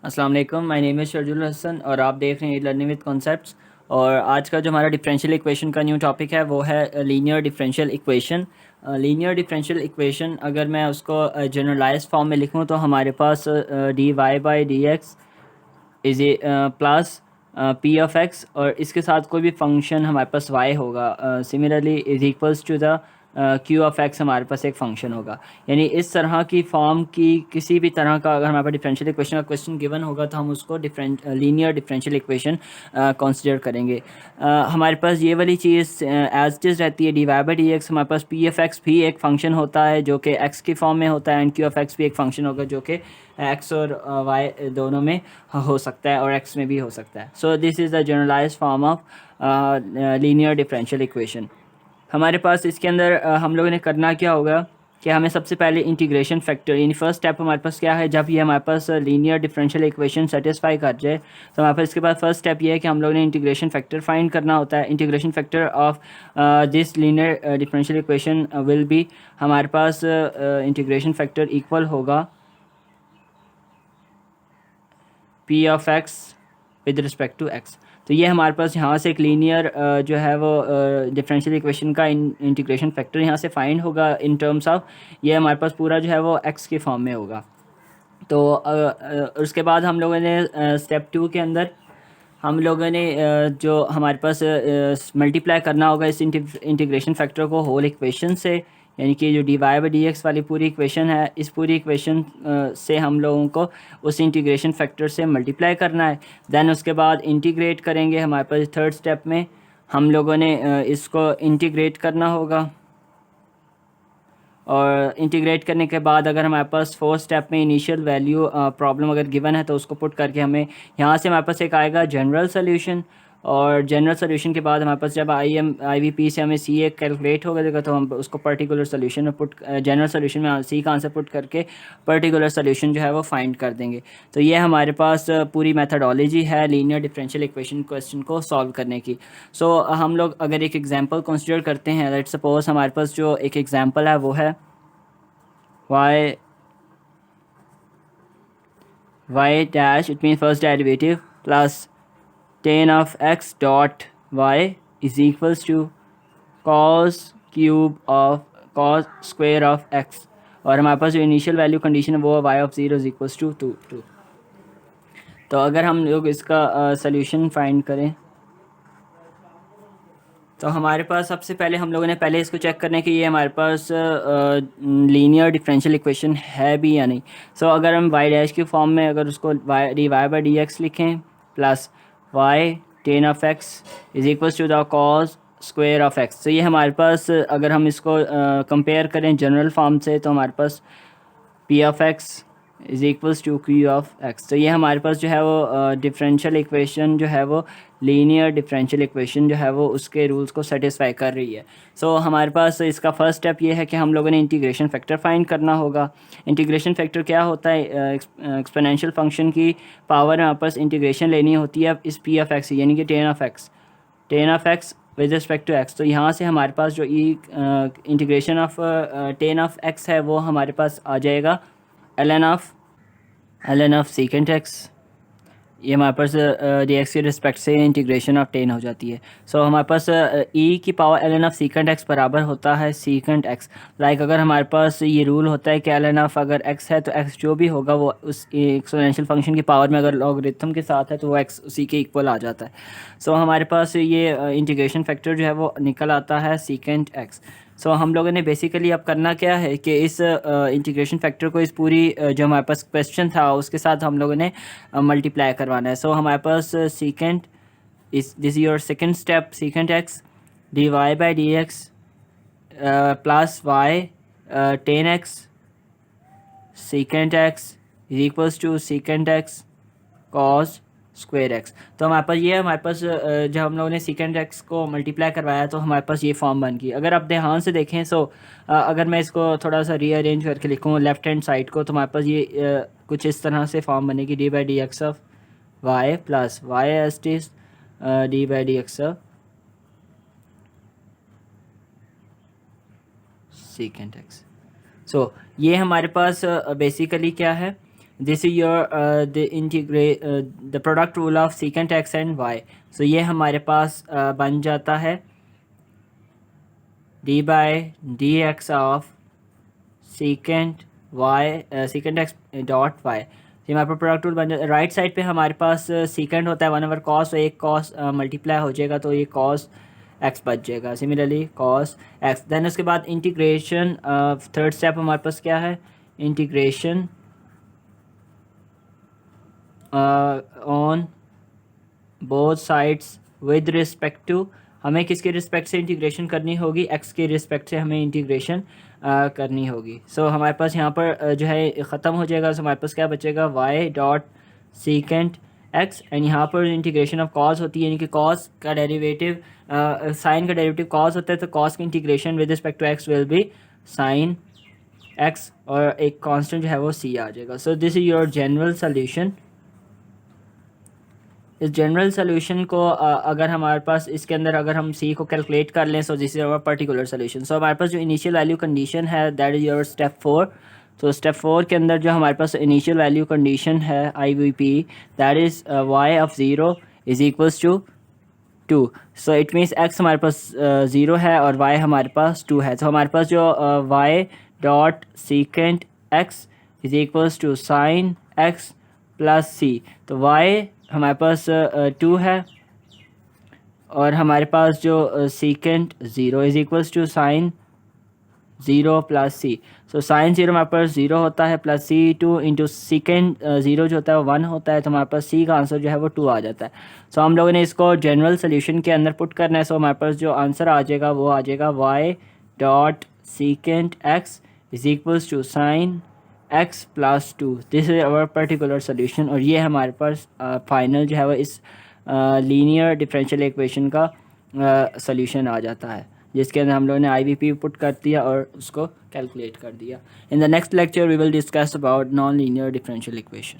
अस्सलाम वालेकुम, my name is शर्जुल Hasan और आप देख रहे हैं लर्निंग विद कॉन्सेप्ट्स। और आज का जो हमारा डिफरेंशियल इक्वेशन का न्यू टॉपिक है वो है linear differential equation. Linear differential equation अगर मैं उसको जनरलाइज फॉर्म में लिखूं तो हमारे पास d y by d x is a plus p of x, और इसके साथ कोई भी फंक्शन हमारे पास वाई होगा similarly is equals to the q of x हमारे पास एक फंक्शन होगा। यानी इस तरह की फॉर्म की किसी भी तरह का अगर हमारे पास डिफरेंशियल इक्वेशन का क्वेश्चन गिवन होगा तो हम उसको लीनियर डिफरेंशियल इक्वेशन कंसिडर करेंगे। हमारे पास ये वाली चीज़ एज इट इज़ रहती है, d y by d x हमारे पास पी एफ एक्स भी एक फंक्शन होता है जो कि एक्स की फॉर्म में होता है, एंड क्यू एफ एक्स भी एक फंक्शन होगा जो कि एक्स और वाई दोनों में हो सकता है और एक्स में भी हो सकता है। So this is the generalise form of linear differential equation. हमारे पास इसके अंदर हम लोगों ने करना क्या होगा कि हमें सबसे पहले इंटीग्रेशन फैक्टर, यानी फर्स्ट स्टेप हमारे पास क्या है, जब ये हमारे पास लीनियर डिफरेंशियल इक्वेशन सेटिस्फाई कर जाए तो हमारे पास इसके बाद फर्स्ट स्टेप ये है कि हम लोगों ने इंटीग्रेशन फैक्टर फाइंड करना होता है। Integration factor of this linear differential equation will be, हमारे पास इंटीग्रेशन फैक्टर इक्वल होगा P of x with respect to x. तो ये हमारे पास यहाँ से एक लीनियर जो है वो डिफरेंशियल इक्वेशन का इंटीग्रेशन फैक्टर यहाँ से फाइंड होगा इन टर्म्स ऑफ, ये हमारे पास पूरा जो है वो एक्स के फॉर्म में होगा। तो उसके बाद हम लोगों ने स्टेप टू के अंदर हम लोगों ने जो हमारे पास मल्टीप्लाई करना होगा इस इंटीग्रेशन फैक्टर को होल इक्वेशन से, यानी कि जो d y by d x वाली पूरी इक्वेशन है, इस पूरी इक्वेशन से हम लोगों को उस इंटीग्रेशन फैक्टर से मल्टीप्लाई करना है। दैन उसके बाद इंटीग्रेट करेंगे। हमारे पास थर्ड स्टेप में हम लोगों ने इसको इंटीग्रेट करना होगा, और इंटीग्रेट करने के बाद अगर हमारे पास फोर्थ स्टेप में इनिशियल वैल्यू प्रॉब्लम अगर गिवन है तो उसको पुट करके हमें यहाँ से हमारे पास एक आएगा जनरल सोल्यूशन। और जनरल सोल्यूशन के बाद हमारे पास जब आई वी पी से हमें सी ए कैलकुलेट हो गया तो हम उसको पर्टिकुलर सोल्यूशन में पुट, जनरल सोल्यूशन में सी का आंसर पुट करके पर्टिकुलर सोल्यूशन जो है वो फाइंड कर देंगे। तो ये हमारे पास पूरी मेथडोलॉजी है लीनियर डिफरेंशियल इक्वेशन क्वेश्चन को सॉल्व करने की। सो हम लोग अगर एक एग्जांपल कंसिडर करते हैं, लेट्स सपोज हमारे पास जो एक एग्जांपल है वो है y dash, it means first derivative, plus tan of x dot y is equals to cos square of x, और हमारे पास जो इनिशियल वैल्यू कंडीशन है वो y of 0 is equals to 2। तो अगर हम लोग इसका सोल्यूशन फाइंड करें तो हमारे पास सबसे पहले हम लोगों ने पहले इसको चेक करने कि ये हमारे पास लीनियर डिफरेंशियल इक्वेशन है भी या नहीं। सो अगर हम वाई डैश की फॉर्म में अगर उसको d y by d x लिखें plus y tan of x is equals to the cos square of x, तो ये हमारे पास अगर हम इसको कंपेयर करें जनरल फॉर्म से तो हमारे पास p of x is equals to q of x. तो ये हमारे पास जो है वो डिफरेंशियल इक्वेशन जो है वो लीनियर डिफरेंशियल इक्वेशन जो है वो उसके रूल्स को सेटिस्फाई कर रही है। सो हमारे पास इसका फर्स्ट स्टेप ये है कि हम लोगों ने इंटीग्रेशन फैक्टर फाइंड करना होगा। इंटीग्रेशन फैक्टर क्या होता है, एक्सपोनेंशियल फंक्शन की पावर में हमारे पास इंटीग्रेशन लेनी होती है इस पी ऑफ एक्स, यानी कि tan of x with respect to x. तो यहाँ से हमारे पास जो integration of tan of x है वो हमारे पास आ जाएगा ln ऑफ सेकेंड एक्स। ये हमारे पास डी एक्स के रिस्पेक्ट से इंटीग्रेशन ऑफ टेन हो जाती है। सो हमारे पास ई की power ln of second x बराबर होता है सेकेंड एक्स। लाइक अगर हमारे पास ये रूल होता है कि ln ऑफ अगर एक्स है तो एक्स जो भी होगा वो उस एक्सपोनेंशियल फंक्शन की पावर में अगर लॉगरिथम के साथ है तो वो एक्स उसी के इक्वल आ जाता है। सो हमारे पास ये इंटीग्रेशन फैक्टर जो है वो निकल आता है सेकेंड एक्स। सो हम लोगों ने बेसिकली अब करना क्या है कि इस इंटीग्रेशन फैक्टर को इस पूरी जो हमारे पास क्वेश्चन था उसके साथ हम लोगों ने मल्टीप्लाई करवाना है। सो हमारे पास secant is this your second step, secant x d y by d x plus y tan x secant x is equals to secant x cos square x. तो हमारे पास ये है, हमारे पास जब हम लोगों ने सेकेंड एक्स को मल्टीप्लाई करवाया तो हमारे पास ये फॉर्म बन गई। अगर आप ध्यान से देखें सो अगर मैं इसको थोड़ा सा रीअरेंज करके लिखूँ लेफ्ट हैंड साइड को तो हमारे पास ये कुछ इस तरह से फॉर्म बनेगी, d by d x of y plus y s t d by d x of second x. So ये हमारे पास बेसिकली क्या है this is your the product rule of secant x and y. So ये हमारे पास बन जाता है d by d x of secant y secant x dot y. ये हमारे पास प्रोडक्ट रूल बन जाता है। राइट साइड पे हमारे पास सीकेंट होता है 1/cos, कॉस, तो एक कॉस मल्टीप्लाई हो जाएगा तो ये कॉस एक्स बच जाएगा। सिमिलरली कॉस एक्स, देन उसके बाद इंटीग्रेशन थर्ड स्टेप हमारे पास क्या है, integration on both sides with respect to, हमें किसके रिस्पेक्ट से इंटीग्रेशन करनी होगी, एक्स के रिस्पेक्ट से हमें इंटीग्रेशन करनी होगी। सो हमारे पास यहाँ पर जो है ख़त्म हो जाएगा। सो हमारे पास क्या बचेगा, y dot secant x, and यहाँ पर इंटीग्रेशन ऑफ कॉस होती है, यानी कि कॉस का डेरिवेटिव साइन का डेरिवेटिव कॉस होता है, तो कॉस की integration with respect to x will be sine x, और एक कांस्टेंट जो है वो सी आ जाएगा। So this is your general solution. इस जनरल सोल्यूशन को अगर हमारे पास इसके अंदर अगर हम सी को कैलकुलेट कर लें, so this is our particular solution. So हमारे पास जो इनिशियल वैल्यू कंडीशन है दैट इज़ योर स्टेप 4। तो स्टेप 4 के अंदर जो हमारे पास इनिशियल वैल्यू कंडीशन है IVP, that is y of 0 is equals to 2। So it means x हमारे पास 0 है और y हमारे पास 2 है। तो हमारे पास जो y dot secant x is equals to sine x plus c, तो y हमारे पास 2 है और हमारे पास जो secant 0 is equals to sine 0 plus C. So sine 0 हमारे पास 0 होता है प्लस सी 2 इंटू सीकेंट 0 जो होता है वो 1 होता है, तो हमारे पास सी का आंसर जो है वो 2 आ जाता है। सो हम लोगों ने इसको जनरल सोल्यूशन के अंदर पुट करना है। सो हमारे पास जो आंसर आ जाएगा वो आ जाएगा y dot secant x is equals to sine x plus 2। This is our particular solution, और ये हमारे पास फाइनल जो है वो इस लीनियर डिफरेंशियल इक्वेशन का सोल्यूशन आ जाता है, जिसके अंदर हम लोगों ने IVP पुट कर दिया और उसको कैलकुलेट कर दिया। In the next lecture we will discuss about non linear differential equation.